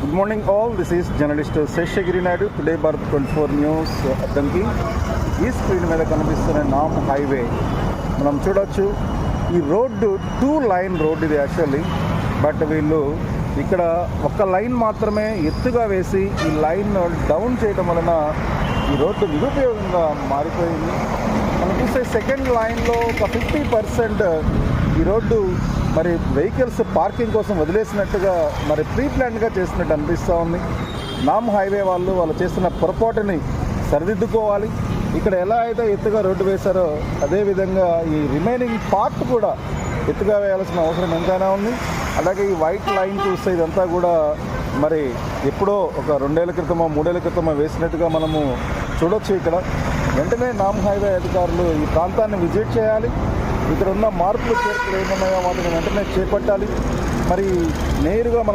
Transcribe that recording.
Good morning all, this is journalist Seshagiri Naidu. Today Bharat 24 News Addanki ఈ screen మీద కనిపిస్తున్న నామ్ highway మనం చూడొచ్చు. ఈ రోడ్డు 2 లైన్ రోడ్ ఇది యాక్చువల్లీ, బట్ వీళ్ళు ఇక్కడ ఒక లైన్ మాత్రమే ఎత్తుగా వేసి ఈ లైన్ డౌన్ చేయడం వలన ఈ రోడ్డు నిరుపయోగంగా మారిపోయింది. మనం చూస్తే సెకండ్ లైన్లో ఒక 50% ఈ రోడ్డు మరి వెహికల్స్ పార్కింగ్ కోసం వదిలేసినట్టుగా మరి ప్రీ ప్లాన్గా చేసినట్టు అనిపిస్తూ ఉంది. నామ్ హైవే వాళ్ళు చేస్తున్న పొరపాటుని సరిదిద్దుకోవాలి. ఇక్కడ ఎలా అయితే ఎత్తుగా రోడ్డు వేశారో అదేవిధంగా ఈ రిమైనింగ్ పార్ట్ కూడా ఎత్తుగా వేయాల్సిన అవసరం ఎంతైనా ఉంది. అలాగే ఈ వైట్ లైన్ చూస్తే ఇదంతా కూడా మరి ఎప్పుడో ఒక 2 ఏళ్ల క్రితమో 3 ఏళ్ల క్రితమో వేసినట్టుగా మనము చూడొచ్చు. ఇక్కడ వెంటనే నామ్ హైవే అధికారులు ఈ ప్రాంతాన్ని విజిట్ చేయాలి. ఇక్కడ ఉన్న మార్పులు చేర్పులు ఏమన్నాయో వాటిని వెంటనే చేపట్టాలి. మరి నేరుగా మనం